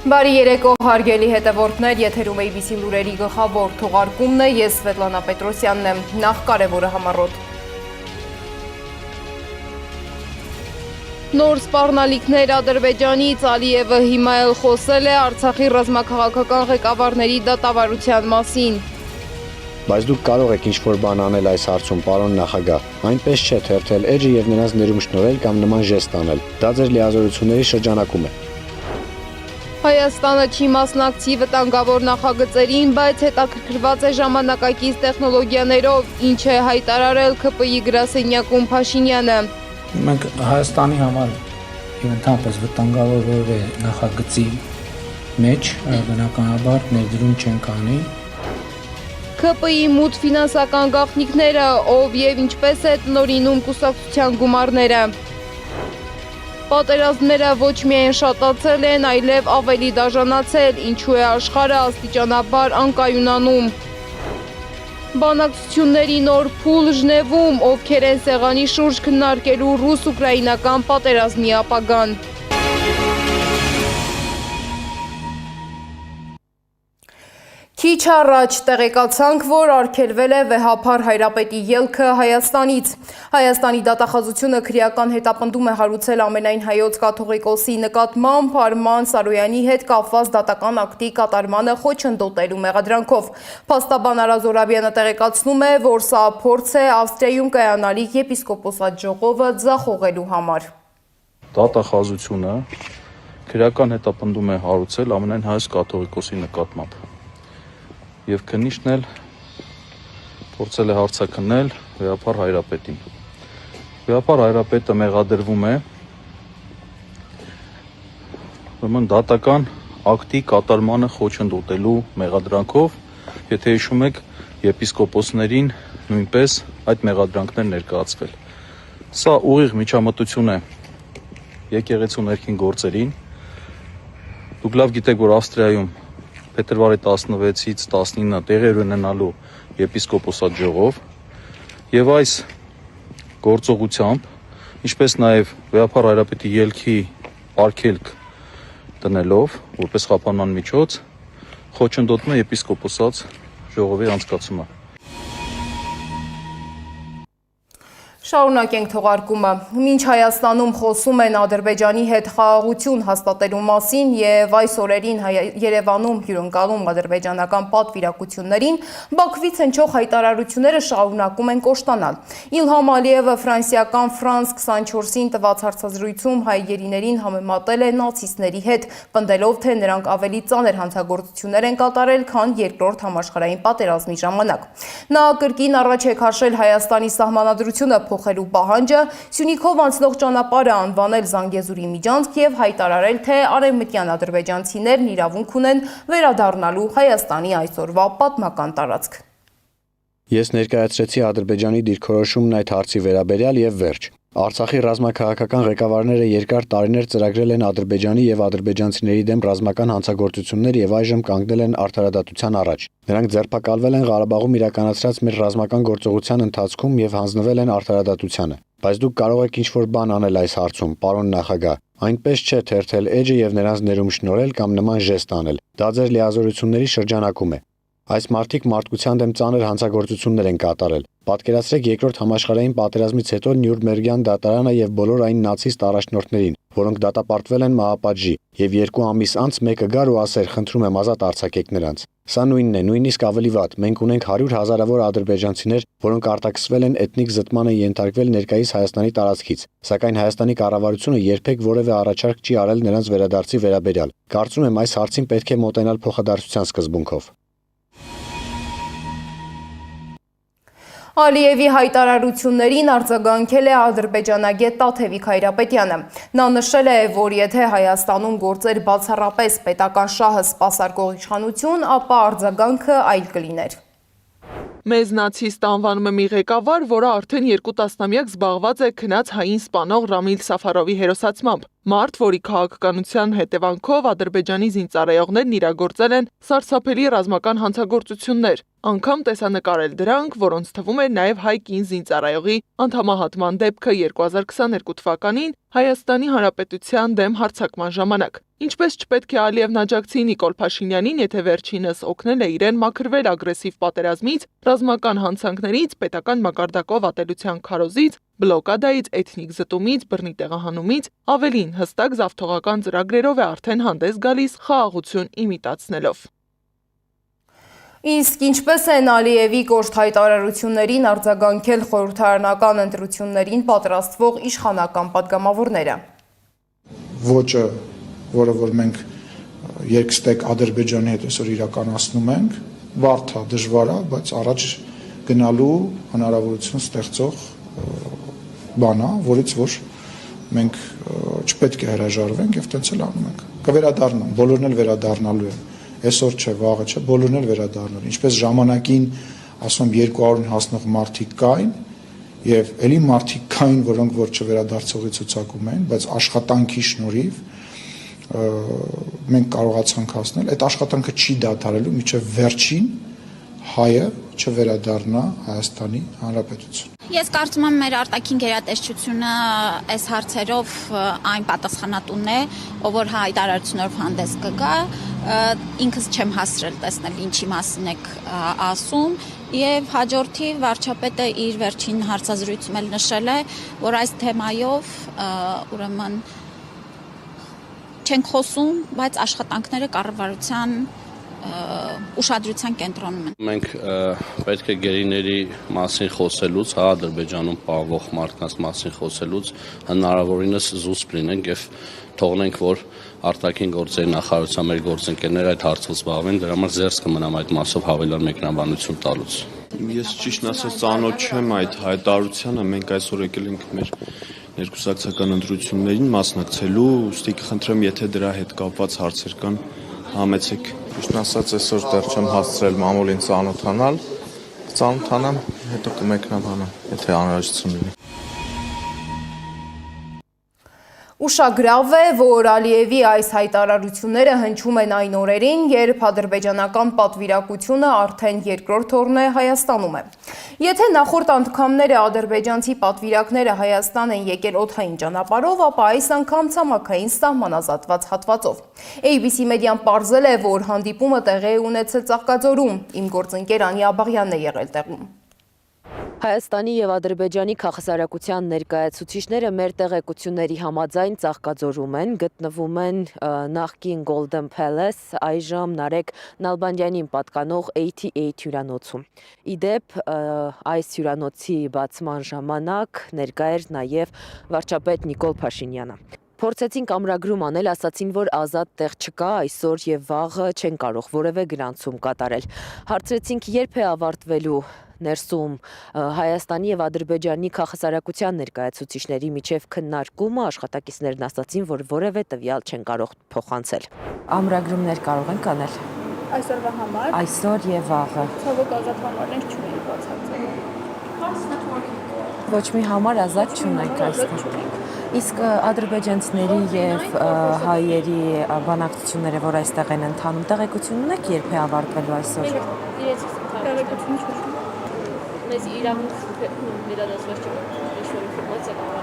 Բարի երեկո հարգելի հետևորդներ, եթերում ABC լուրերի գլխավոր թողարկումն է, ես Սվետլանա Պետրոսյանն եմ, նախ կարևորը համառոտ։ Նոր սպառնալիքներ Ադրբեջանից Ալիևը հիմա էլ խոսել է Արցախի ռազմաքաղաքական ղեկավարների դատավարության մասին։ Բայց դուք կարող եք ինչ-որ բան անել այս հարցում, պարոն նախագահ, այնպես չէ թերթել էջը եւ նրանց ներում շնորհել կամ նման ժեստ անել։ Դա ձեր լիազորությունների շրջանակում է։ Հայաստանը չի մասնակցի վտանգավոր նախագծերին, բայց հետաքրքրված է ժամանակակից տեխնոլոգիաներով, ինչ է հայտարարել ՔՊԻ գրասենյակում Փաշինյանը։ Մենք Հայաստանի համար ընդհանրապես վտանգավոր որևէ նախագծի մեջ բնականաբար ներդրում չենք անի։ ՔՊԻ մուտ ֆինանսական գաղտնիքները, ով եւ ինչպես է տնօրինում կուսակցության գումարները։ Պատերազմները ոչ միայն շատացել են, այլև ավելի դաժանացել, ինչու է աշխարհը աստիճանաբար անկայունանում։ Բանակցությունների նոր փուլ Ժնևում, ովքեր են սեղանի շուրջ քննարկելու ռուս-ուկրաինական պատերազմի ապագան։ Քիչ առաջ տեղեկացանք, որ արգելվել է վեհափառ Հայրապետի ելքը Հայաստանից։ Հայաստանի դատախազությունը քրեական հետապնդում է հարուցել ամենայն հայոց կաթողիկոսի նկատմամբ Արման Սարոյանի հետ կապված դատական ակտի կատարմանը խոչընդոտելու մեղադրանքով։ Փաստաբան Արա Զորաբյանը տեղեկացնում է, որ սա փորձ է Ավստրիայում կայանալիք եպիսկոպոսատ ժողովը ձախողելու համար։ Դատախազությունը քրեական հետապնդում է հարուցել ամենայն հայոց կաթողիկոսի նկատմամբ։ Եվ քննիչն էլ փորձել է հարցաքննել վեհափառ Հայրապետին։ Վեհափառ Հայրապետը մեղադրվում է դատական ակտի կատարմանը խոչընդոտելու մեղադրանքով, եթե հիշում եք, եպիսկոպոսներին նույնպես այդ մեղադրանքներ ներկայացվել։ Սա ուղիղ միջամտություն է եկեղեցու ներքին գործերին։ Դուք լավ գիտեք, որ Ավստրիայում փետրվարի 16-ից 19-ը տեղեր ունենալու եպիսկոպոսատ ժողով եւ այս գործողությամբ, ինչպես նաեւ վեհափառ Հայրապետի ելքի արգելք տնելով որպես խափանման միջոց, խոչընդոտում է եպիսկոպոսատ ժողովի անցկացումը։ Շարունակենք թողարկումը։ Մինչ Հայաստանում խոսում են Ադրբեջանի հետ խաղաղություն հաստատելու մասին եւ այս օրերին Երևանում հյուրընկալում ադրբեջանական պատվիրակություններին, Բաքվից հնչող հայտարարությունները շարունակում են կոշտանալ։ Իլհամ Ալիևը ֆրանսիական France 24-ին տված հարցազրույցում հայ գերիներին համեմատել է նացիստների հետ, պնդելով, թե նրանք ավելի ծանր հանցագործություններ են կատարել, քան Երկրորդ համաշխարհային պատերազմի ժամանակ։ Նա կրկին առաջ է քաշել Հայաստանի սահմանադրությունը փոխելու պահանջը, Սյունիքով անցնող ճանապարհը անվանել Զանգեզուրի միջանցք եւ հայտարարել, թե արևմտյան ադրբեջանցիներն իրավունք ունեն վերադառնալու Հայաստանի այսօրվա պատմական տարածք։ Ես ներկայացրեցի Ադրբեջանի դիրքորոշումն այդ հարցի վերաբերյալ եւ վերջ։ Արցախի ռազմաքաղաքական ղեկավարները երկար տարիներ ծրագրել են Ադրբեջանի եւ ադրբեջանցիների դեմ ռազմական հանցագործություններ եւ այժմ կանգնել են արդարադատության առաջ։ Նրանք ձերբակալվել են Ղարաբաղում իրականացրած մեր ռազմական գործողության ընթացքում եւ հանձնվել են արդարադատությանը։ Բայց դուք կարող եք ինչ-որ բան անել այս հարցում, պարոն նախագահ, այնպես չէ թերթել էջը եւ նրանց ներում շնորհել կամ նման ժեստ անել։ Դա ձեր լիազորությունների շրջանակում է։ Այս մարդիկ մարդկության դեմ ծանր հանցագործություններ են կատարել։ Պատկերացրեք Երկրորդ համաշխարհային պատերազմից հետո Նյուրնբերգյան դատարանը եւ բոլոր այն նացիստ առաջնորդներին, որոնք դատապարտվել են մահապատժի, եւ 2 ամիս անց մեկը գար ու ասեր, խնդրում եմ ազատ արձակեք նրանց։ Սա նույնն է, նույնիսկ ավելի վատ։ Մենք ունենք 100 հազարավոր ադրբեջանցիներ, որոնք արտաքսվել են էթնիկ զտման են ենթարկվել ներկայիս Հայաստանի տարածքից, սակայն Հայաստանի կառավարությունը երբեք որևէ առաջարկ չի արել նրանց վերադարձի վերաբերյալ։ Կարծում եմ այս հարցին պետք է մոտենալ փոխադարձության սկզբունքով։ Ալիևի հայտարարություններին արձագանքել է ադրբեջանագետ Տաթևիկ Հայրապետյանը։ Նա նշել է, որ եթե Հայաստանում գործեր բացառապես պետական շահը սպասարկող իշխանություն, ապա արձագանքը այլ կլիներ։ Մեզ նացիստ անվանում է մի ղեկավար, որը արդեն 2 տասնամյակ զբաղված է քնած հային սպանող Ռամիլ Սաֆարովի հերոսացմամբ։ Մարդ, որի քաղաքականության հետևանքով Ադրբեջանի զինծառայողներն իրագործել են սարսափելի ռազմական հանցագործություններ, անգամ տեսանկարել դրանք, որոնց թվում էր նաև հայ կին զինծառայողի անդամահատման դեպքը 2022 թվականին Հայաստանի Հանրապետության դեմ հարձակման ժամանակ։ Ինչպես չպետք է Ալիևն աջակցի Նիկոլ Փաշինյանին, եթե վերջինս օգնել է իրեն մաքրվել ագրեսիվ պատերազմից, ռազմական հանցանքներից, պետական մակարդակով ատելության քարոզից, բլոկադայից, էթնիկ զտումից, բռնի տեղահանումից, ավելին հստակ զավթողական ծրագրերով է արդեն հանդես գալիս խաղաղություն իմիտացնելով։ Իսկ ինչպես են Ալիևի կոշտ հայտարարություններին արձագանքել խորհրդարանական ընտրություններին պատրաստվող իշխանական պատգամավորները։ Ոճը, որը որ մենք երկստեք Ադրբեջանի հետ այսօր իրականացնում ենք, բարդ է, դժվար է, բայց առաջ գնալու հնարավորություն ստեղծող բան է, որից որ մենք չպետք է հրաժարվենք եւ տենց էլ անում ենք։ Կվերադառնան, բոլորն էլ վերադառնալու են։ Այսօր չէ, վաղը չէ, բոլորն էլ վերադառնալ։ Ինչպես ժամանակին, ասում 200-ին հասնող մարդիկ կային, եւ ելի մարդիկ կային, որոնք որ չվերադարձողի ցուցակում են, բայց աշխատանքի շնորհիվ մենք կարողացանք հասնել։ Այդ աշխատանքը չի դադարելու մինչեւ վերջին հայը չվերադառնա Հայաստանի Հանրապետություն։ Ես կարծում եմ մեր արտաքին գերատեսչությունը այս հարցերով այն պատասխանատուն է, ով որ հայտարարություններով հանդես կգա, ինքս չեմ հասրել տեսնել ինչի մասին եք ասում, եւ հաջորդի վարչապետը իր վերջին հարցազրույցում էլ նշել է, որ այս թեմայով ուրեմն չենք խոսում, բայց աշխատանքները կառավարության ուշադրության կենտրոնում են։ Մենք պետք է գերիների մասին խոսելուց, Ադրբեջանում պահվող մարդկանց մասին խոսելուց հնարավորինս զուսպ լինենք եւ թողնենք, որ արտաքին գործերի նախարարության մեր գործընկերները այդ հարցով զբաղվեն, դրա համար զերծ կմնամ այդ մասով հավելյալ մեկնաբանություն տալուց։ Ես ճիշտ ասած ծանոթ չեմ այդ հայտարարությանը, մենք այսօր եկել ենք մեր ներկուսակցական ընտրություններին մասնակցելու, ուստի կխնդրեմ, եթե դրա հետ կապված հարցեր կան, համեցեք։ Ճիշտ ասած այսօր դեռ չեմ հասցրել մամուլին ծանոթանամ, հետո կմեկնաբանեմ, եթե անհրաժեշտություն լինի։ Ուշագրավ է, որ Ալիևի այս հայտարարությունները հնչում են այն օրերին, երբ ադրբեջանական պատվիրակությունը արդեն երկրորդ օրն է Հայաստանում է։ Եթե նախորդ անգամները ադրբեջանցի պատվիրակները Հայաստան են եկել օդային ճանապարհով, ապա այս անգամ ցամաքային սահմանազատված հատվածով։ ABC մեդիան պարզել է, որ հանդիպումը տեղի է ունեցել Ծաղկաձորում, իմ գործընկեր Անի Աբաղյանն է եղել տեղում։ Հայաստանի եւ Ադրբեջանի քաղաքասարակության ներկայացուցիչները մեր տեղեկությունների համաձայն Ծաղկաձորում են, գտնվում են նախկին Golden Palace, այժմ Նարեկ Նալբանդյանին պատկանող 88 հյուրանոցում։ Իդեպ այս հյուրանոցի բացման ժամանակ ներկա էր նաեւ վարչապետ Նիկոլ Փաշինյանը։ Փորձեցինք ամրագրում անել, ասացին, որ ազատ տեղ չկա, այսօր եւ վաղը չեն կարող որևէ գրանցում կատարել։ Հարցրեցինք, երբ է ավարտվելու ներսում Հայաստանի եւ Ադրբեջանի քաղաքասարակության ներկայացուցիչների միջև քննարկումը, աշխատակիցներն ասացին, որ որևէ տվյալ չեն կարող փոխանցել։ Ամրագրումներ կարող են անել այսօրվա համար։ Այսօր եւ վաղը։ Ցավոք ազատ համարներ չունենք բացարձակ։ Ոչ մի համար ազատ չունենք այստեղ։ Իսկ ադրբեջանցիների եւ հայերի բանակցությունները, որ այստեղ են ընթանում, տեղեկություն ունեք, երբ է ավարտվելու այսօր։ Իրենց տեղեկություն չունենք։ Մեզ իրավունք վերադասված չէ, ինչ-որ ինֆորմացիա կարող է։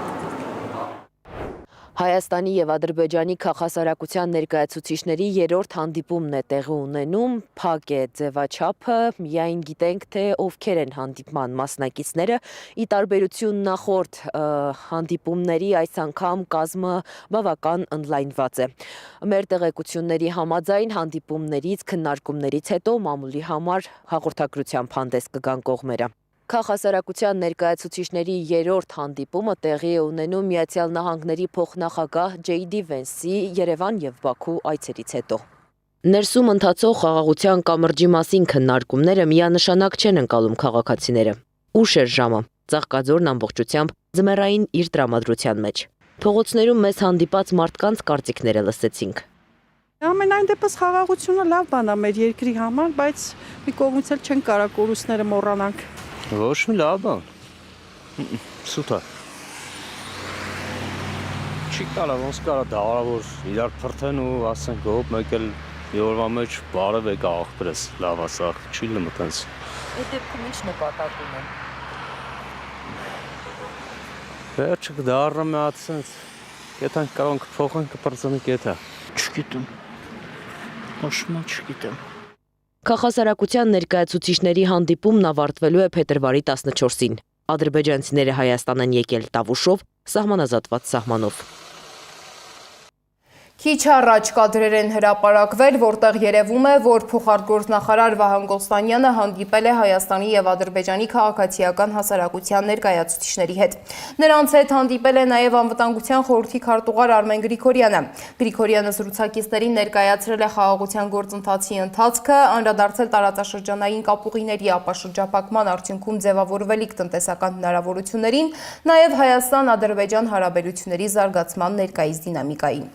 Հայաստանի եւ Ադրբեջանի քաղաքասարակության ներկայացուցիչների երրորդ հանդիպումն է տեղի ունենում, փակ է ձևաչափը, միայն գիտենք, թե ովքեր են հանդիպման մասնակիցները, ի տարբերություն նախորդ հանդիպումների այս անգամ կազմը բավական ընդլայնված է։ Մեր տեղեկությունների համաձայն հանդիպումներից, քննարկումներից հետո մամուլի համար հաղորդակցությամբ հանդես կգան կողմերը։ Քաղաքասարակության ներկայացուցիչների երրորդ հանդիպումը տեղի է ունենում Միացյալ Նահանգների փոխնախագահ Ջեյդի Վենսի Երևան եւ Բաքու այցերից հետո։ Ներսում ընթացող խաղաղության կամրջի մասին քննարկումները միանշանակ չեն ընկալում քաղաքացիները։ Ուշ էր ժամը, Ծաղկաձորն ամբողջությամբ ձմեռային իր տրամադրության մեջ։ Փողոցներում մեզ հանդիպած մարդկանց կարծիքները լսեցինք։ Ամենայն դեպս խաղաղությունը լավ բան է մեր երկրի համար, բայց մի կողմից էլ չեն կարող կորուստները մոռանանք։ Ոչ մի լավ բան։ Սուտ է։ չի կարա, ոնց կարա դավարա որ իրար փրթեն ու ասենք հոп մեկ էլ մի օրվա մեջ բարև եկա աղբերս, լավ ասա, չի լինում այդպես։ Այդ դեպքում ինչ նպատակ ունեն։ Վերջը կդառնա մի հատ sense, եթե կարող կփոխեն կպրծնի կետա։ Չգիտեմ։ Ոչինչ չգիտեմ։ Քաղաքասարակության ներկայացուցիչների հանդիպումն ավարտվելու է փետրվարի 14-ին։ Ադրբեջանցիները Հայաստան են եկել Տավուշով, սահմանազատված սահմանով։ Քիչ առաջ կադրեր են հրապարակվել, որտեղ երևում է, որ փոխարտգործնախարար Վահան Կոստանյանը հանդիպել է Հայաստանի եւ Ադրբեջանի քաղաքացիական հասարակության ներկայացուցիչների հետ։ Նրանց հետ հանդիպել է նաեւ անվտանգության խորհրդի քարտուղար Արմեն Գրիգորյանը։ Գրիգորյանը զրուցակիցներին ներկայացրել է խաղաղության գործընթացի ընթացքը, անդրադարձել տարածաշրջանային կապուղիների ապաշրջափակման արդյունքում ձևավորվելիք տնտեսական հնարավորություններին, նաեւ Հայաստան-Ադրբեջան հարաբերությունների զարգացման ներկայիս դինամիկային։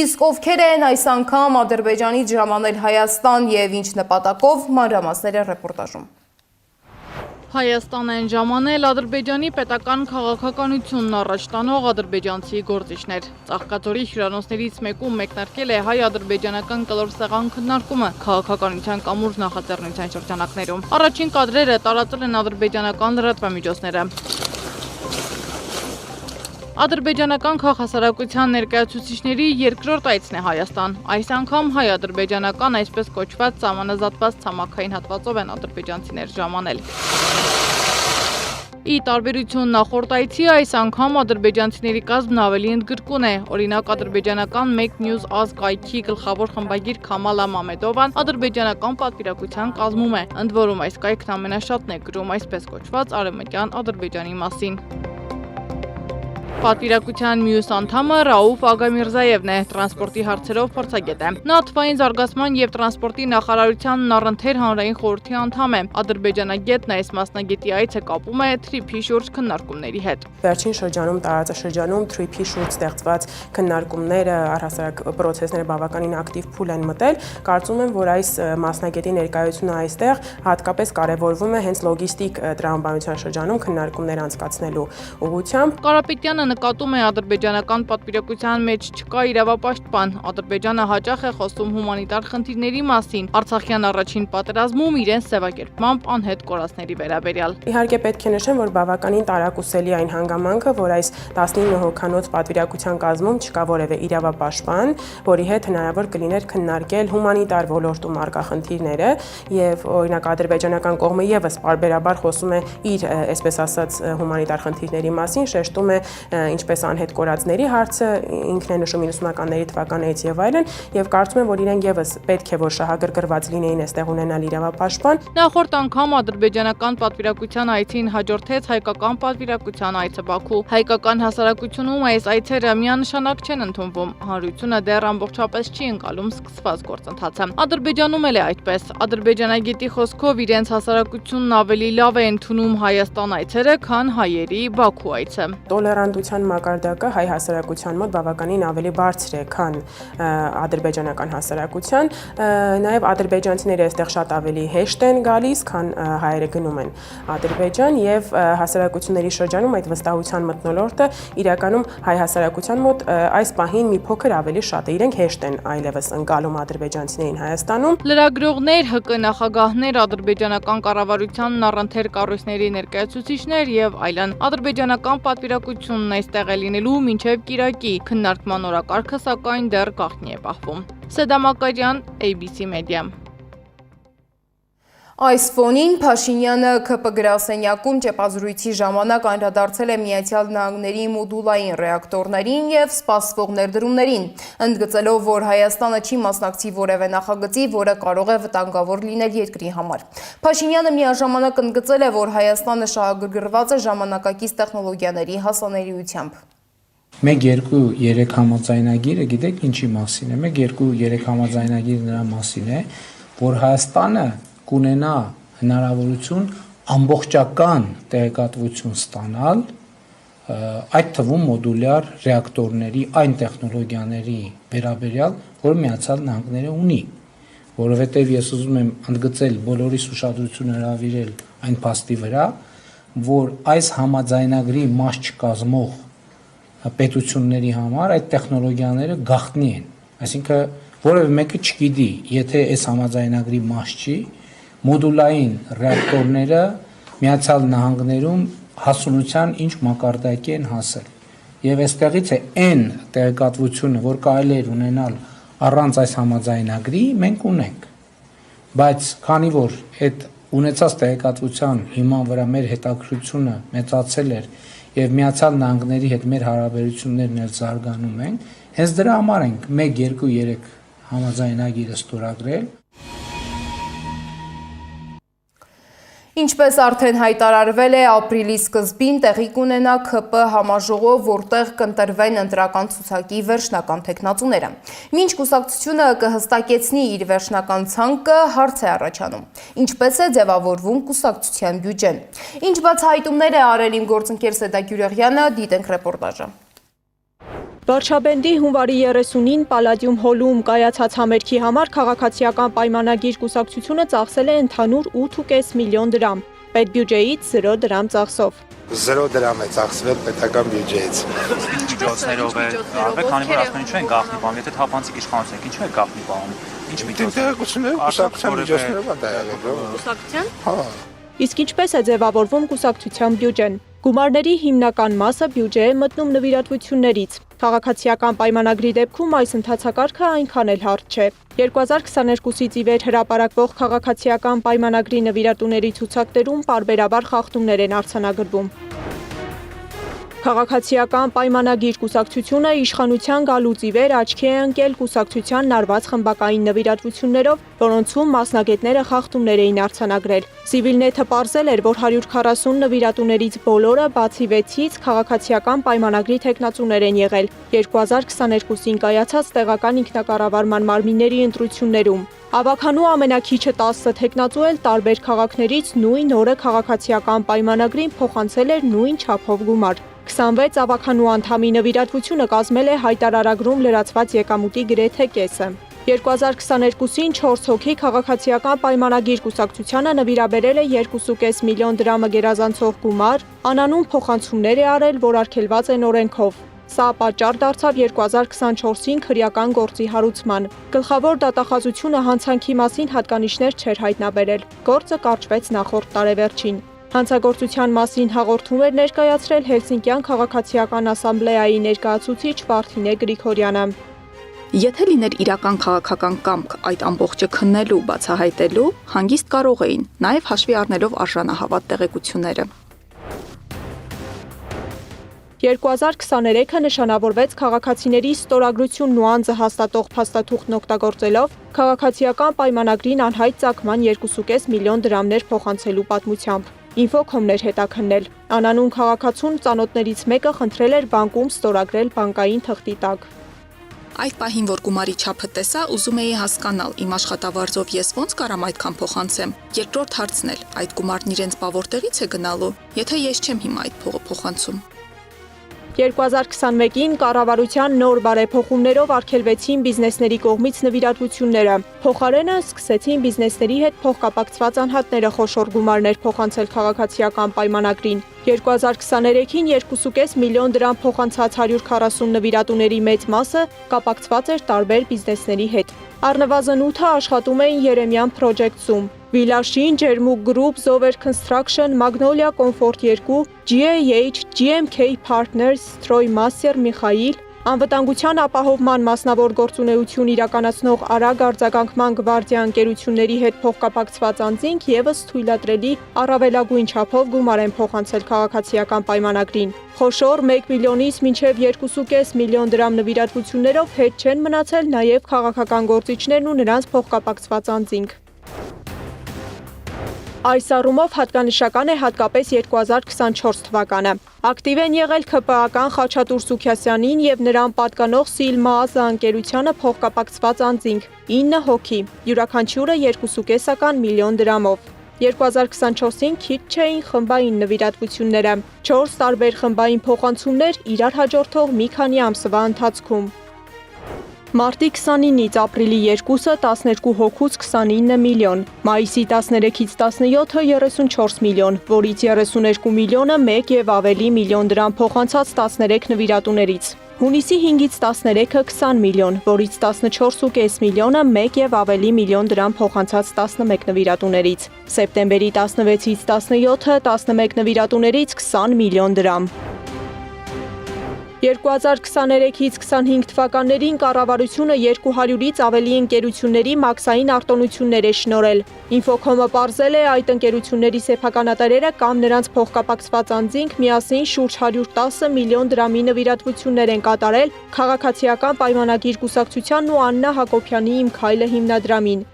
Իսկ ովքեր են այս անգամ Ադրբեջանից ժամանել Հայաստան եւ ինչ նպատակով, մանրամասները ռեպորտաժում։ Հայաստան են ժամանել Ադրբեջանի պետական քաղաքականությունն առաջ տանող ադրբեջանցի գործիչներ։ Ծաղկաձորի հյուրանոցներից մեկում մեկնարկել է հայ-ադրբեջանական կլոր սեղան քննարկումը քաղաքականության կամուրջ նախաձեռնության շրջանակներում։ Առաջին կադրերը տարածել են ադրբեջանական լրատվամիջոցները։ Ադրբեջանական քաղաքասարակության ներկայացուցիչների երկրորդ այցն է Հայաստան։ Այս անգամ հայ-ադրբեջանական այսպես կոչված սահմանազատված ցամաքային հատվածով են ադրբեջանցիներ ժամանել։ Ի տարբերություն նախորդ այցի, այս անգամ ադրբեջանցիների կազմն ավելի ընդգրկուն է։ Օրինակ ադրբեջանական Մեկ News Ask կայքի գլխավոր խմբագիր Քամալա Մամեդովան ադրբեջանական պատվիրակության կազմում է։ Ընդ որում այս կայքն ամենաշատն է գրում այսպես կոչված արևմտյան Ադրբեջանի մասին։ Պատվիրակության մյուս անդամը Ռաուֆ Ագամիրզաևն է, տրանսպորտի հարցերով փորձագետ է։ Նա թվային զարգացման եւ տրանսպորտի նախարարության առընթեր հանրային խորհրդի անդամ է։ Ադրբեջանագետն այս մասնագետի այցը կապում է TRIP-ի շուրջ քննարկումների հետ։ Վերջին շրջանում տարածաշրջանում TRIP-ի շուրջ ստեղծված քննարկումները, առհասարակ պրոցեսները բավականին ակտիվ փուլ են մտել։ Կարծում եմ, որ այս մասնագետի ներկայությունը այստեղ հատկապես կարևորվում է հենց լոգիստիկ տրամաբանության շրջանում քննարկումներ անցկացնելու ուղղությամբ։ Կարապետյանը նկատում է ադրբեջանական պատվիրակության մեջ չկա իրավապաշտպան։ Ադրբեջանը հաճախ է խոսում հումանիտար խնդիրների մասին, Արցախյան առաջին պատերազմում իրենց սևակերպմամբ անհետ կորածների վերաբերյալ։ Իհարկե պետք է նշեմ, որ բավականին տարակուսելի այն հանգամանքը, որ այս 19 հոգանոց պատվիրակության կազմում չկա որևէ իրավապաշտպան, որի հետ հնարավոր կլիներ քննարկել հումանիտար ոլորտում առկա խնդիրները, եւ օրինակ ադրբեջանական կողմը եւս պարբերաբար խոսում է իր, այսպես ասած, հումանիտար խնդիրների մասին, շեշտում է ինչպես անհետ կորածների հարցը, ինքն է նշում 90-ականների թվականներից եւ այլն, եւ կարծում եմ, որ իրենք եւս պետք է որ շահագրգռված լինեին այստեղ ունենալ իրավապաշտպան։ Նախորդ անգամ ադրբեջանական պատվիրակության այցին հաջորդեց հայկական պատվիրակության այցը Բաքու։ Հայկական հասարակությունում այս այցերը միանշանակ չեն ընդունվում։ Հանրությունը դեռ ամբողջապես չի ընկալում սկսված գործընթացը։ Ադրբեջանում էլ է այդպես։ Ադրբեջանագետի խոսքով իրենց հասարակությունն ավելի լավ է ընդունում Հայաստան այցերը, քան հայերի Բաքու այցը։ Տոլերանտության մակարդակը հայ հասարակության մոտ բավականին ավելի բարձր է, քան ադրբեջանական հասարակության, նաև ադրբեջանցիները այստեղ շատ ավելի հեշտ են գալիս, քան հայերը գնում են Ադրբեջան եւ հասարակությունների շրջանում այդ վստահության մթնոլորտը իրականում հայ հասարակության մոտ այս պահին մի փոքր ավելի շատ է, իրենք հեշտ են այլևս ընկալում ադրբեջանցիներին Հայաստանում։ Լրագրողներ, ՀԿ նախագահներ, ադրբեջանական կառավարությանն առընթեր կառույցների ներկայացուցիչներ եւ այլն ադրբեջանական պատվիրակությունն այստեղ է լինելու մինչև կիրակի, քննարկման օրակարգը սակայն դեռ գաղտնի է պահվում։ Սեդա Մակարյան, ABC Media։ Այս ֆոնին Փաշինյանը ՔՊ գրասենյակում ճեպազրույցի ժամանակ անդրադարձել է Միացյալ Նահանգների մոդուլային ռեակտորներին եւ սպասվող ներդրումներին, ընդգծելով, որ Հայաստանը չի մասնակցի որևէ նախագծի, որը կարող է վտանգավոր լինել երկրի համար։ Փաշինյանը միաժամանակ ընդգծել է, որ Հայաստանը շահագրգռված է ժամանակակից տեխնոլոգիաների հասանելիությամբ։ 1-2-3 համաձայնագիրը գիտեք ինչի մասին է։ 1-2-3 համաձայնագիրը նրա մասին է, որ Հայաստանը կունենա հնարավորություն ամբողջական տեղեկատվություն ստանալ այդ թվում մոդուլյար ռեակտորների այն տեխնոլոգիաների վերաբերյալ, որ Միացյալ Նահանգները ունի, որովհետև ես ուզում եմ ընդգծել բոլորիս ուշադրությունը հրավիրել այն փաստի վրա, որ այս համաձայնագրի մաս չկազմող պետությունների համար այդ տեխնոլոգիաները գաղտնի են։ Այսինքն որևէ մեկը չգիտի, եթե այս համաձայնագրի մաս չի, մոդուլային ռեակտորները Միացյալ Նահանգներում հասունության ինչ մակարդակի են հասել։ Եվ այստեղից է այն տեղեկատվությունը, որ կարելի է ունենալ առանց այս համաձայնագրի, մենք ունենք։ Բայց քանի որ այդ ունեցած տեղեկատվության հիման վրա մեր հետաքրքրությունը մեծացել էր եւ Միացյալ Նահանգների հետ մեր հարաբերություններն էլ զարգանում են, հենց դրա համար ենք 1, 2, 3 համաձայնագիրը ստորագրել։ Ինչպես արդեն հայտարարվել է, ապրիլի սկզբին տեղի կունենա ՔՊ համաժողով, որտեղ կընտրվեն ընտրական ցուցակի վերջնական թեկնածուները։ Մինչ կուսակցությունը կհստակեցնի իր վերջնական ցանկը, հարց է առաջանում. ինչպես է ձևավորվում կուսակցության բյուջեն։ Ինչ բացահայտումներ է արել իմ գործընկեր Սեդա Գյուրեղյանը, դիտենք ռեպորտաժը։ Վարշաբենդի հունվարի 30-ին Պալադիում հոլում կայացած համերգի համար քաղաքացիական պայմանագիր կուսակցությունը ծախսել է ընդհանուր 8.5 միլիոն դրամ, պետբյուջեից 0 դրամ ծախսով։ 0 դրամ է ծախսվել պետական բյուջեից։ Միջոցներով է արվել, քանի որ ասում են ինչու են գաղտնի բանում, եթե թափանցիկ իշխանություն եք, ինչու է գաղտնի բանում։ Ինչ միջոցներ, կուսակցության միջոցներով է դայալել։ Կուսակցության։ Հա։ Իսկ ինչպես է ձևավորվում կուսակցության բյուջեն։ Գումարների հիմնական մասը բյուջե է մտնում նվիրատվություններից։ Քաղաքացիական պայմանագրի դեպքում այս ընթացակարգը այնքան էլ հարթ չէ։ 2022-ից ի վեր հրապարակվող քաղաքացիական պայմանագրի նվիրատուների ցուցակներում պարբերաբար խախտումներ են արձանագրվում։ Քաղաքացիական պայմանագիր կուսակցությունը իշխանության գալուց ի վեր աչքի է ընկել կուսակցության լարված խմբակային նվիրատվություններով, որոնցում մասնագետները խախտումներ էին արձանագրել։ Civilnet-ը պարզել էր, որ 140 նվիրատուներից բոլորը բացի 6-ից քաղաքացիական պայմանագրի թեկնածուներ են եղել 2022-ին կայացած տեղական ինքնակառավարման մարմինների ընտրություններում։ Ավագանու ամենակիչը 10 թեկնածու էլ տարբեր քաղաքներից նույն օրը քաղաքացիական պայմանագրին փոխանցել էր նույն չափով գումար։ 26 ավագանու անդամի նվիրատվությունը կազմել է հայտարարագրում լրացված եկամուտի գրեթե կեսը։ 2022-ին 4 հոգի քաղաքացիական պայմանագիր կուսակցությանը նվիրաբերել է 2.5 միլիոն դրամը գերազանցող գումար, անանուն փոխանցումներ է արել, որ արգելված են օրենքով։ Սա պատճառ դարձավ 2024-ին քրեական գործի հարուցման։ Գլխավոր դատախազությունը հանցանքի մասին հատկանիշներ չէր հայտնաբերել։ Գործը կարճվեց նախորդ տարեվերջին։ Հանցագործության մասին հաղորդում էր ներկայացրել Հելսինկյան քաղաքացիական ասամբլեայի ներկայացուցիչ Վարդինե Գրիգորյանը։ Եթե լիներ իրական քաղաքական կամք այդ ամբողջը քննելու, բացահայտելու, հանգիստ կարող էին, նաև հաշվի առնելով արժանահավատ տեղեկությունները։ 2023-ը նշանավորվեց քաղաքացիների ստորագրությունն ու անձը հաստատող փաստաթուղթն օգտագործելով քաղաքացիական պայմանագրին անհայտ ծագման 2.5 միլիոն դրամներ փոխանցելու պատմությամբ։ Ինֆոկոմներ հետաքննել։ Անանուն քաղաքացուն ծանոթներից մեկը խնդրել էր բանկում ստորագրել բանկային թղթի տակ։ Այդ պահին, որ գումարի չափը տեսա, ուզում էի հասկանալ, իմ աշխատավարձով ես ոնց կարամ այդքան փոխանցեմ։ Երկրորդ հարցն էլ, այդ գումարն իրենց բավորտեղից է գնալու, եթե ես չեմ հիմա այդ փողը փոխանցում։ 2021-ին կառավարության նոր բարեփոխումներով արգելվեցին բիզնեսների կողմից նվիրատվությունները։ Փոխարենը սկսեցին բիզնեսների հետ փոխկապակցված անհատները խոշոր գումարներ փոխանցել քաղաքացիական պայմանագրին։ 2023-ին 2.5 միլիոն դրամ փոխանցած 140 նվիրատուների մեծ մասը կապակցված էր տարբեր բիզնեսների հետ։ Առնվազն 8-ը աշխատում էին Երեմյան Project-ում։ Վիլաշին, Ջերմուկ Group, Zover Construction, Magnolia Comfort 2, GAH, GMK Partners, Stroymaster Միխայիլ, Անվտանգության ապահովման մասնավոր գործունեություն իրականացնող Արագ արձագանքման գվարդիա ընկերությունների հետ փոխկապակցված անձինք եւս թույլատրելի առավելագույն չափով գումար են փոխանցել քաղաքացիական պայմանագրին։ Խոշոր 1 միլիոնից մինչև 2.5 միլիոն դրամ նվիրատվություններով հետ չեն մնացել նաև քաղաքական գործիչներն ու նրանց փոխկապակցված անձինք։ Այս առումով հատկանշական է հատկապես 2024 թվականը։ Ակտիվ են եղել ՔՊԱ-ական Խաչատուր Սուքյասյանին եւ նրան պատկանող Սիլմա Ազա ընկերությանը փոխկապակցված անձինք 9 հոգի, յուրաքանչյուրը 2.5 միլիոն դրամով։ 2024-ին քիչ չէին խմբային նվիրատվությունները, 4 տարբեր խմբային փոխանցումներ իրար հաջորդող մի քանի ամսվա ընթացքում։ Մարտի 29-ից ապրիլի 2-ը 12 հոգուց 29 միլիոն, մայիսի 13-ից 17-ը 34 միլիոն, որից 32 միլիոնը 1 եւ ավելի միլիոն դրամ փոխանցած 13 նվիրատուներից։ Հունիսի 5-ից 13-ը 20 միլիոն, որից 14.5 միլիոնը 1 եւ ավելի միլիոն դրամ փոխանցած 11 նվիրատուներից։ Սեպտեմբերի 16-ից 17-ը 11 նվիրատուներից 20 միլիոն դրամ։ 2023-ից 25 թվականներին կառավարությունը 200-ից ավելի ընկերությունների մաքսային արտոնություններ է շնորհել։ Ինֆոքոմը պարզել է այդ ընկերությունների սեփականատերերը կամ նրանց փոխկապակցված անձինք միասին շուրջ 110 միլիոն դրամի նվիրատվություններ են կատարել Քաղաքացիական պայմանագիր կուսակցությանն ու Աննա Հակոբյանի «Իմ քայլը» հիմնադրամին։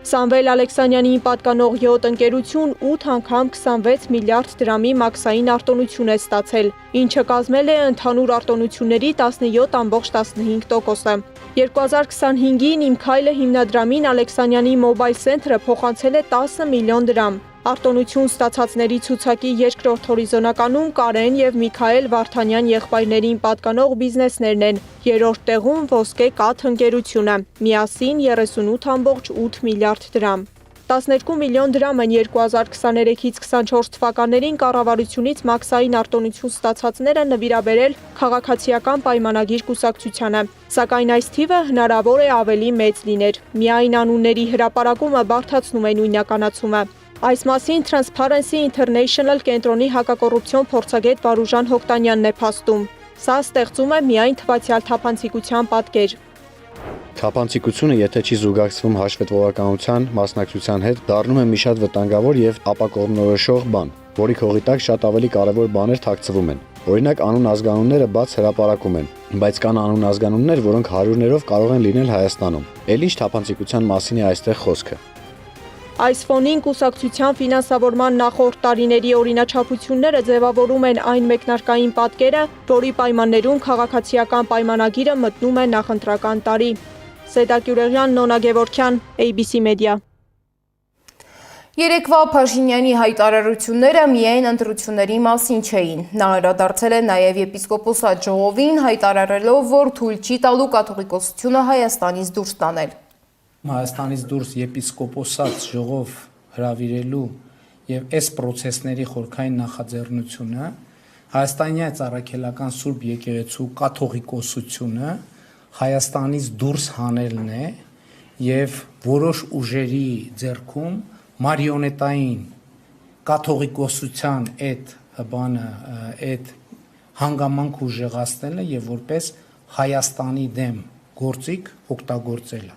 Սամվել Ալեքսանյանին պատկանող յոթ ընկերություն 8 անգամ 26 միլիարդ դրամի մաքսային արտոնություն է ստացել, ինչը կազմել է ընդհանուր արտոնությունների 17.15%-ը։ 2025-ին «Իմ քայլը» հիմնադրամին Ալեքսանյանի մոբայլ սենթրը փոխանցել է 10 միլիոն դրամ։ Արտոնություն ստացածների ցուցակի երկրորդ հորիզոնականում Կարեն եւ Միքայել Վարդանյան եղբայրներին պատկանող բիզնեսներն են, երրորդ տեղում Ոսկե կաթ ընկերությունը, միասին 38.8 միլիարդ դրամ։ 12 միլիոն դրամ են 2023-ից 24 թվականներին կառավարությունից մաքսային արտոնություն ստացածները նվիրաբերել Քաղաքացիական պայմանագիր կուսակցությանը, սակայն այս թիվը հնարավոր է ավելի մեծ լիներ։ Միայն անունների հրապարակումը բարդացնում է նույնականացումը։ Այս մասին Transparency International կենտրոնի հակակոռուպցիոն փորձագետ Վարուժան Հոկտանյանն է փաստում։ Սա ստեղծում է միայն թվացյալ թափանցիկության պատկեր։ Թափանցիկությունը, եթե չի զուգակցվում հաշվետվողականության, մասնակցության հետ, դառնում է մի շատ վտանգավոր եւ ապակողմնորոշող բան, որի քողի տակ շատ ավելի կարեւոր բաներ թաքցվում են։ Օրինակ, անուն-ազգանունները բաց հրապարակում են, բայց կան անուն-ազգանուններ, որոնք հարյուրներով կարող են լինել Հայաստանում։ Էլ ինչ թափանցիկության մասին է այստեղ խոսքը։ Այս ֆոնին կուսակցության ֆինանսավորման նախորդ տարիների օրինաչափությունները ձևավորում են այն մեկնարկային պատկերը, որի պայմաններում քաղաքացիական պայմանագիրը մտնում է նախընտրական տարի։ Սեդա Գյուրեղյան, Նոնա Գևորգյան, ABC Media։ Երեկվա Փաշինյանի հայտարարությունները միայն ընտրությունների մասին չէին։ Նա անդրադարձել է նաև եպիսկոպոսատ ժողովին, հայտարարելով, որ թույլ չի տալու կաթողիկոսությունը Հայաստանից դուրս տանել։ Հայաստանից դուրս եպիսկոպոսատ ժողով հրավիրելու եւ այս process-ների խորքային նախաձեռնությունը Հայաստանյան Ծառայքելական Սուրբ Եկեղեցու կաթողիկոսությունը Հայաստանից դուրս հանելն է եւ որոշ ուժերի ձեռքում մարիոնետային կաթողիկոսության այդ հանգամանք ուժեղացնելը եւ որպես Հայաստանի դեմ գործիք օգտագործելը։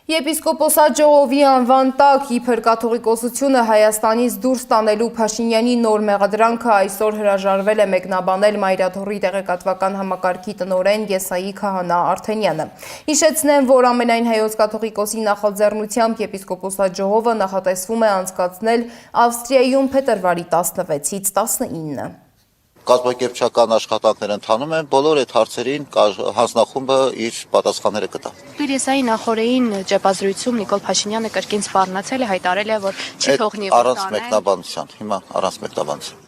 Եպիսկոպոսատ ժողովի անվան տակ իբր կաթողիկոսությունը Հայաստանից դուրս տանելու Փաշինյանի նոր մեղադրանքը այսօր հրաժարվել է մեկնաբանել Մայրաթոռի տեղեկատվական համակարգի տնօրեն Եսայի Քահանա Արթենյանը։ Հիշեցնեմ, որ ամենայն հայոց կաթողիկոսի նախաձեռնությամբ եպիսկոպոսատ ժողովը նախատեսվում է անցկացնել Ավստրիայում փետրվարի 16-ից 19։ Կազմակերպչական աշխատանքներ ընթանում են, բոլոր այդ հարցերին հանձնախումբը իր պատասխանները կտա։ Եսայի նախորդին ճեպազրույցում Նիկոլ Փաշինյանը կրկին սպառնացել է, հայտարարել է, որ չի թողնի առանց մեկնաբանության, հիմա առանց մեկնաբանության։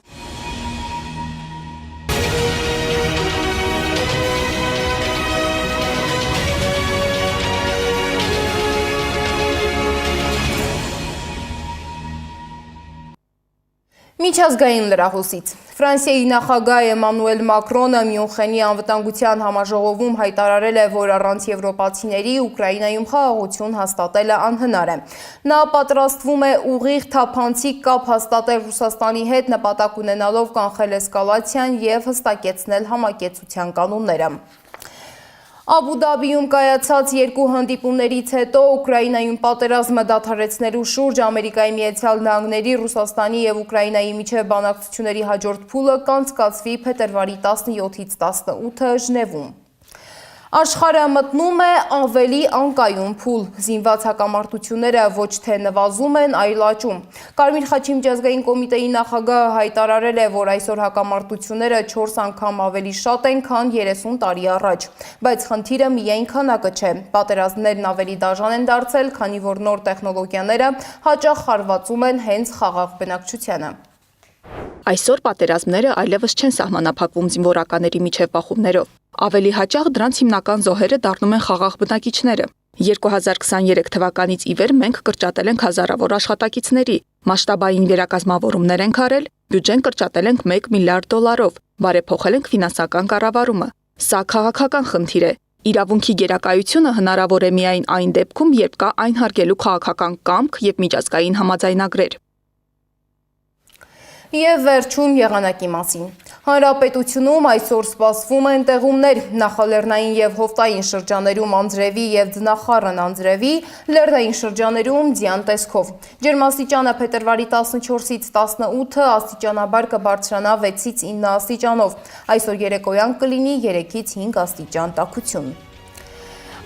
Միջազգային լրահոսից։ Ֆրանսիայի նախագահ Էմանուել Մակրոնը Մյունխենի անվտանգության համաժողովում հայտարարել է, որ առանց եվրոպացիների Ուկրաինայում խաղաղություն հաստատելը անհնար է։ Նա պատրաստվում է ուղիղ թափանցիկ կապ հաստատել Ռուսաստանի հետ, նպատակ ունենալով կանխել էսկալացիան եւ հստակեցնել համակեցության կանոնները։ Աբու Դաբիում կայացած երկու հանդիպումներից հետո Ուկրաինայում պատերազմը դադարեցնելու շուրջ Ամերիկայի Միացյալ Նահանգների, Ռուսաստանի եւ Ուկրաինայի միջև բանակցությունների հաջորդ փուլը կանցկացվի փետրվարի 17-ից 18-ը Ժնևում։ Աշխարհը մտնում է ավելի անկայուն փուլ, զինված հակամարտությունները ոչ թե նվազում են, այլ աճում։ Կարմիր խաչի միջազգային կոմիտեի նախագահը հայտարարել է, որ այսօր հակամարտությունները 4 անգամ ավելի շատ են, քան 30 տարի առաջ։ Բայց խնդիրը միայն քանակը չէ։ Պատերազմներն ավելի դաժան են դարձել, քանի որ նոր տեխնոլոգիաները հաճախ հարվածում են հենց խաղաղ բնակչությանը։ Այսօր պատերազմները այլևս չեն սահմանափակվում զինվորականների միջև բախումներով։ Ավելի հաճախ դրանց հիմնական զոհերը դառնում են խաղաղ բնակիչները։ 2023 թվականից ի վեր մենք կրճատել ենք հազարավոր աշխատակիցների, մասշտաբային վերակազմավորումներ ենք արել, բյուջեն կրճատել ենք $1 միլիարդ, բարեփոխել ենք ֆինանսական կառավարումը։ Սա քաղաքական խնդիր է։ Իրավունքի գերակայությունը հնարավոր է միայն այն դեպքում, երբ կա այն հարգելու քաղաքական կամք եւ միջազգային համաձայնագրեր։ Եվ վերջում եղանակի մասին։ Հանրապետությունում այսօր սպասվում են տեղումներ նախալեռնային եւ հովտային շրջաներում անձրևի եւ ձնախառն անձրևի, լեռնային շրջաներում ձյան տեսքով։ Ջերմաստիճանը փետրվարի 14-ից 18, աստիճանաբար կբարձրանա 6-ից 9 աստիճանով։ Այսօր երեկոյան կլինի 3-ից 5 աստիճան տաքություն։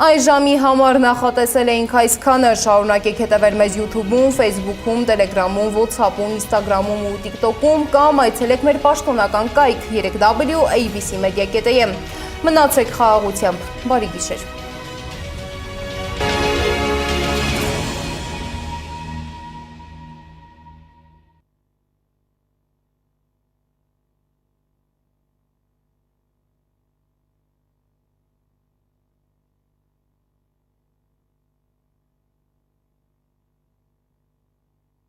Այս ժամի համար նախատեսել էինք այսքանը, շարունակեք հետևել մեզ YouTube-ում, Facebook-ում, Telegram-ում, WhatsApp-ում, Instagram-ում ու TikTok-ում կամ այցելեք մեր պաշտոնական կայք 3w.abc.media.am։ Մնացեք խաղաղությամբ, բարի գիշեր։